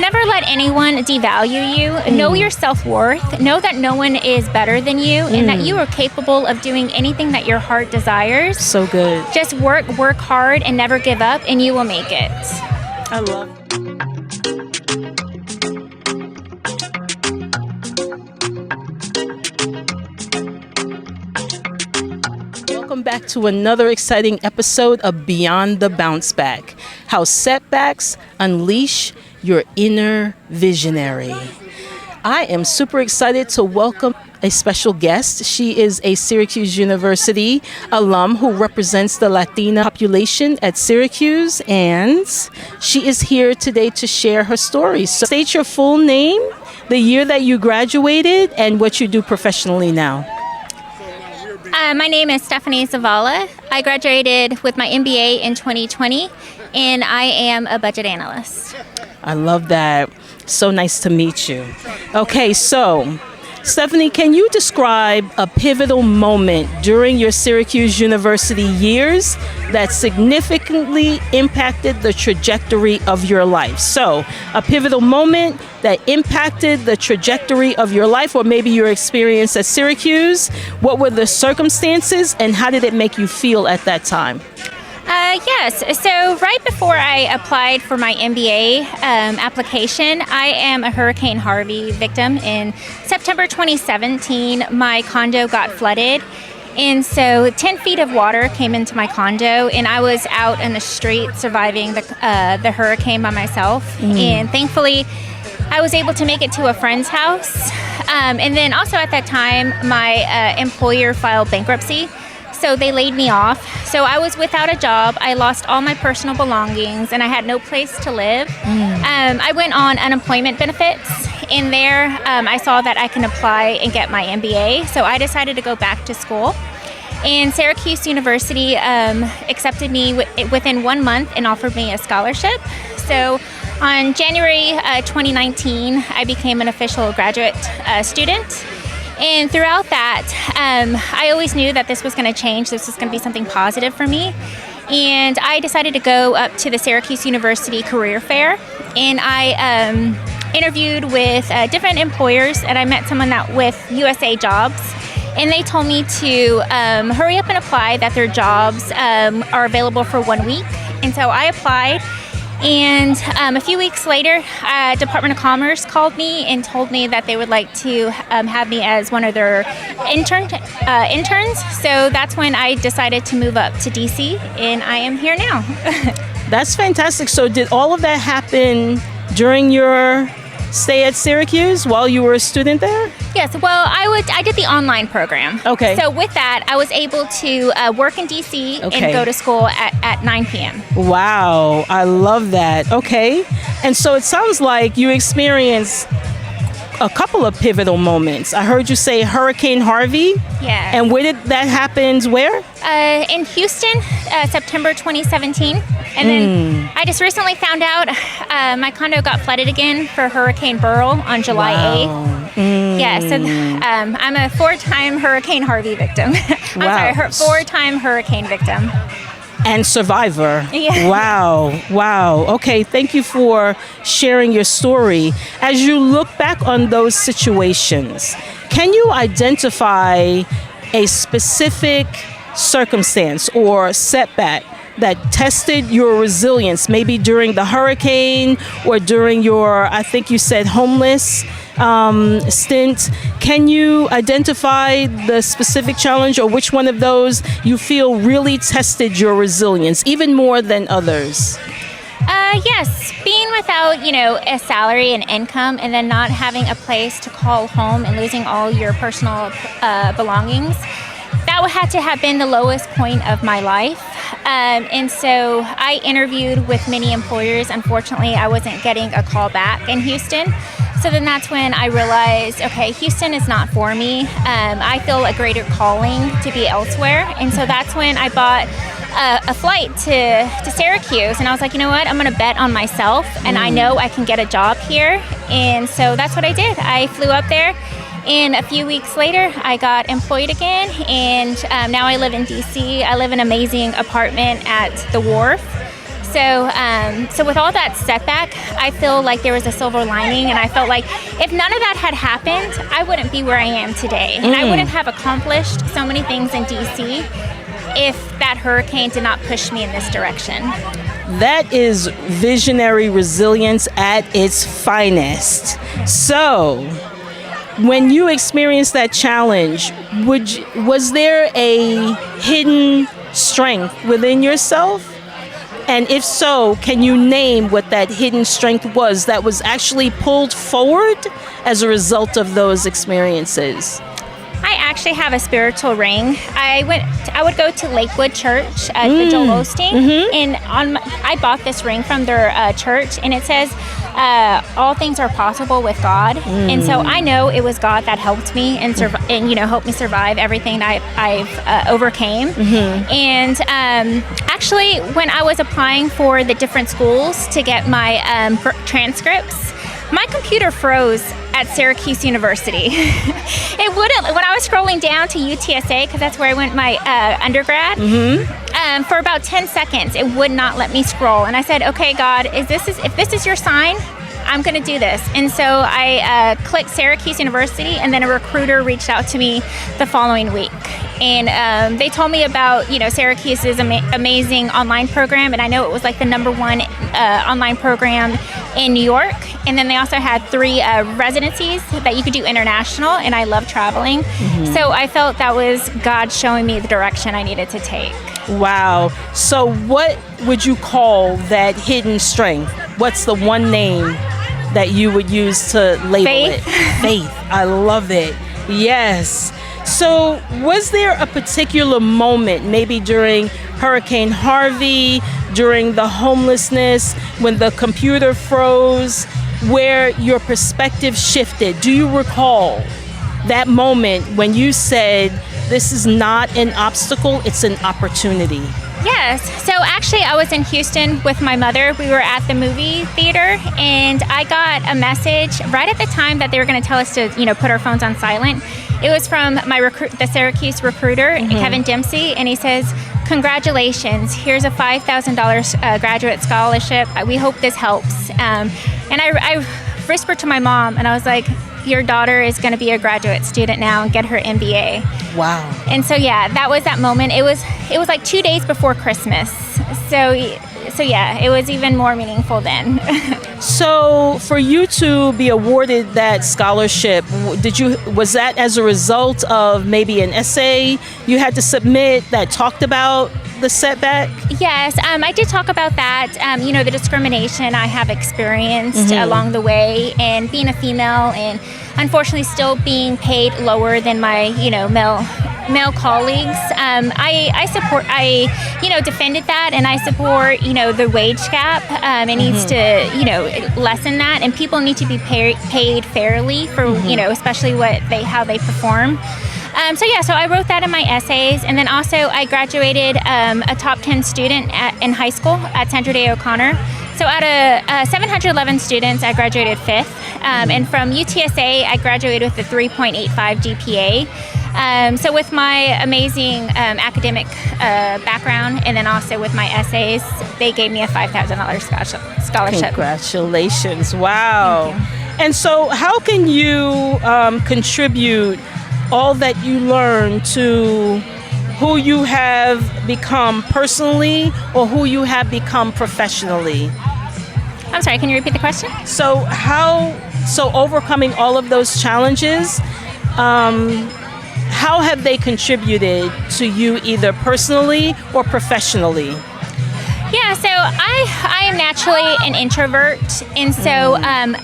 Never let anyone devalue you. Know your self-worth. Know that no one is better than you and that you are capable of doing anything that your heart desires. So good. Just work hard and never give up, and you will make it. I love it. Welcome back to another exciting episode of Beyond the Bounce Back, how setbacks unleash your inner visionary. I am super excited to welcome a special guest. She is a Syracuse University alum who represents the Latina population at Syracuse, and she is here today to share her story. So state your full name, the year that you graduated, and what you do professionally now. My name is Stephanie Zavala. I graduated with my MBA in 2020, and I am a budget analyst. I love that. So nice to meet you. Okay, so Stephanie, can you describe a pivotal moment during your Syracuse University years that significantly impacted the trajectory of your life? So, a pivotal moment that impacted the trajectory of your life, or maybe your experience at Syracuse. What were the circumstances and how did it make you feel at that time? Yes. So right before I applied for my MBA application, I am a Hurricane Harvey victim. In September 2017, my condo got flooded. And so 10 feet of water came into my condo, and I was out in the street surviving the hurricane by myself. And thankfully, I was able to make it to a friend's house. And then also at that time, my employer filed bankruptcy. So they laid me off. So I was without a job. I lost all my personal belongings, and I had no place to live. I went on unemployment benefits. In there, I saw that I can apply and get my MBA. So I decided to go back to school. And Syracuse University accepted me within 1 month and offered me a scholarship. So on January 2019, I became an official graduate student. And throughout that, I always knew that this was going to change. This was going to be something positive for me. And I decided to go up to the Syracuse University Career Fair. And I interviewed with different employers, and I met someone with USA Jobs. And they told me to hurry up and apply, that their jobs are available for 1 week. And so I applied. And a few weeks later, Department of Commerce called me and told me that they would like to have me as one of their interns. So that's when I decided to move up to DC, and I am here now. That's fantastic. So did all of that happen during your stay at Syracuse while you were a student there? Yes, well, I did the online program. Okay. So with that, I was able to work in DC and go to school at 9 p.m. Wow, I love that. Okay. And so it sounds like you experienced a couple of pivotal moments. I heard you say Hurricane Harvey. Yeah. And where did that happen? Where? In Houston, September 2017. And then I just recently found out my condo got flooded again for Hurricane Beryl on July 8th. Yeah, so I'm a 4-time Hurricane Harvey victim. I'm sorry, 4-time hurricane victim. And survivor. Yeah. Wow. Okay, thank you for sharing your story. As you look back on those situations, can you identify a specific circumstance or setback that tested your resilience, maybe during the hurricane or during your, I think you said, homeless stint? Can you identify the specific challenge or which one of those you feel really tested your resilience even more than others? Yes, being without, a salary and income, and then not having a place to call home and losing all your personal belongings, that had to have been the lowest point of my life. And so I interviewed with many employers. Unfortunately, I wasn't getting a call back in Houston. So then that's when I realized, okay, Houston is not for me. I feel a greater calling to be elsewhere. And so that's when I bought a flight to Syracuse. And I was like, you know what? I'm going to bet on myself. And I know I can get a job here. And so that's what I did. I flew up there. And a few weeks later, I got employed again, and now I live in DC. I live in an amazing apartment at the Wharf. So with all that setback, I feel like there was a silver lining, and I felt like if none of that had happened, I wouldn't be where I am today, and I wouldn't have accomplished so many things in DC if that hurricane did not push me in this direction. That is visionary resilience at its finest. So, when you experienced that challenge, was there a hidden strength within yourself? And if so, can you name what that hidden strength was that was actually pulled forward as a result of those experiences? I actually have a spiritual ring. I would go to Lakewood Church at the Joel Osteen, and I bought this ring from their church, and it says, "All things are possible with God." And so I know it was God that helped me and helped me survive everything I've overcame. And actually, when I was applying for the different schools to get my transcripts, my computer froze at Syracuse University. It wouldn't, when I was scrolling down to UTSA, because that's where I went my undergrad, for about 10 seconds, it would not let me scroll. And I said, okay, God, if this is your sign, I'm going to do this. And so I clicked Syracuse University, and then a recruiter reached out to me the following week. And they told me about, Syracuse's amazing online program. And I know it was like the #1 online program in New York. And then they also had 3 residencies that you could do international. And I love traveling. So I felt that was God showing me the direction I needed to take. Wow. So what would you call that hidden strength? What's the one name that you would use to label it? Faith. I love it. Yes. So was there a particular moment, maybe during Hurricane Harvey, during the homelessness, when the computer froze, where your perspective shifted? Do you recall that moment when you said, this is not an obstacle, it's an opportunity? Yes. So actually, I was in Houston with my mother. We were at the movie theater, and I got a message right at the time that they were going to tell us to, put our phones on silent. It was from the Syracuse recruiter, Kevin Dempsey, and he says, "Congratulations! Here's a $5,000 graduate scholarship. We hope this helps." And I whispered to my mom, and I was like, "Your daughter is going to be a graduate student now and get her MBA." Wow. And so that was that moment. It was like 2 days before Christmas. So yeah, it was even more meaningful then. So for you to be awarded that scholarship, was that as a result of maybe an essay you had to submit that talked about the setback? Yes, I did talk about that. The discrimination I have experienced along the way, and being a female, and unfortunately still being paid lower than my male colleagues. I defended that, and I support the wage gap. It needs to lessen that, and people need to be paid fairly for especially how they perform. So I wrote that in my essays, and then also I graduated a top 10 student in high school at Sandra Day O'Connor. So out of 711 students, I graduated 5th, and from UTSA, I graduated with a 3.85 GPA. So with my amazing academic background, and then also with my essays, they gave me a $5,000 scholarship. Congratulations. Wow. And so how can you contribute all that you learn to who you have become personally, or who you have become professionally? I'm sorry, can you repeat the question? So overcoming all of those challenges, how have they contributed to you either personally or professionally? Yeah, so I am naturally an introvert, and so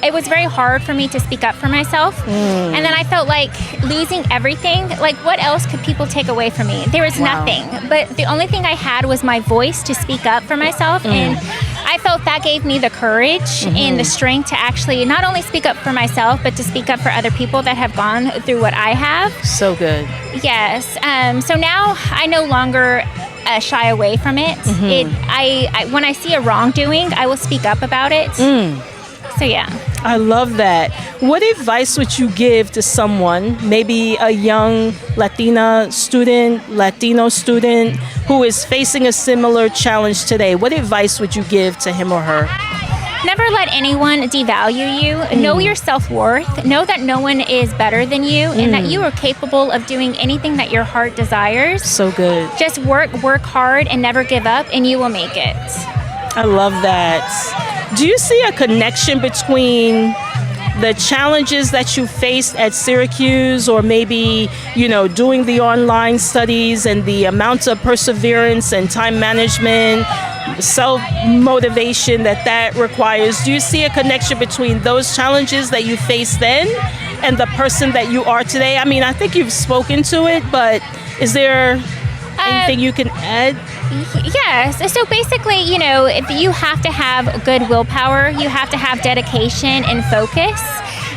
it was very hard for me to speak up for myself. And then I felt like losing everything. Like, what else could people take away from me? There was nothing. But the only thing I had was my voice to speak up for myself, and I felt that gave me the courage and the strength to actually not only speak up for myself, but to speak up for other people that have gone through what I have. So good. Yes. So now I no longer shy away from it. When I see a wrongdoing, I will speak up about it. So yeah. I love that. What advice would you give to someone, maybe a young Latino student who is facing a similar challenge today? What advice would you give to him or her? Never let anyone devalue you. Know your self-worth. Know that no one is better than you and that you are capable of doing anything that your heart desires. So good. Just work hard and never give up and you will make it. I love that. Do you see a connection between the challenges that you faced at Syracuse, or maybe, doing the online studies and the amount of perseverance and time management, self-motivation that requires? Do you see a connection between those challenges that you faced then and the person that you are today? I mean, I think you've spoken to it, but is there anything you can add? Yes. So basically, if you have to have good willpower, you have to have dedication and focus.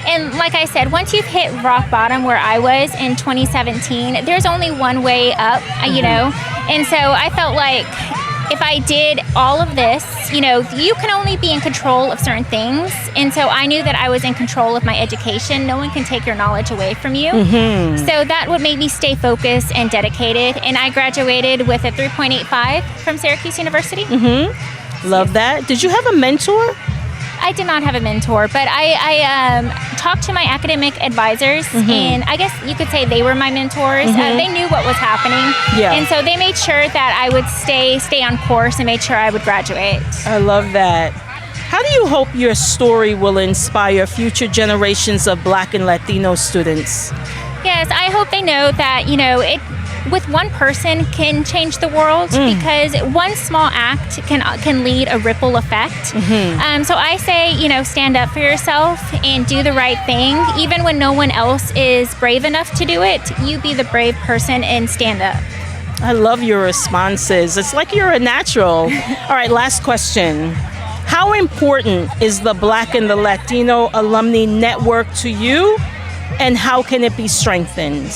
And like I said, once you've hit rock bottom where I was in 2017, there's only one way up, And so I felt like if I did all of this, you can only be in control of certain things. And so I knew that I was in control of my education. No one can take your knowledge away from you. So that would make me stay focused and dedicated. And I graduated with a 3.85 from Syracuse University. Love that. Did you have a mentor? I did not have a mentor, but I talked to my academic advisors, and I guess you could say they were my mentors. They knew what was happening, and so they made sure that I would stay on course and made sure I would graduate. I love that. How do you hope your story will inspire future generations of Black and Latino students? Yes, I hope they know that, with one person can change the world, because one small act can lead a ripple effect. So I say, stand up for yourself and do the right thing. Even when no one else is brave enough to do it, you be the brave person and stand up. I love your responses. It's like you're a natural. All right, last question. How important is the Black and the Latino Alumni Network to you, and how can it be strengthened?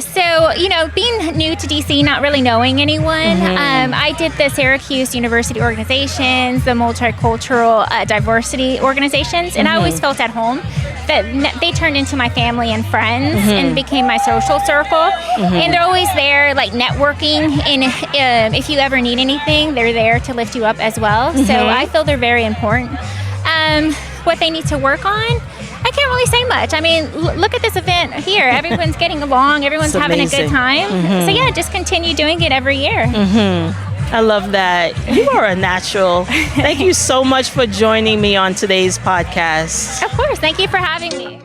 So, being new to DC, not really knowing anyone, I did the Syracuse University organizations, the multicultural diversity organizations, and I always felt at home. That they turned into my family and friends and became my social circle. And they're always there, like, networking, and if you ever need anything, they're there to lift you up as well. So I feel they're very important. What they need to work on, I can't really say much. I mean, look at this event here. Everyone's getting along. Everyone's having a good time. So yeah, just continue doing it every year. I love that. You are a natural. Thank you so much for joining me on today's podcast. Of course. Thank you for having me.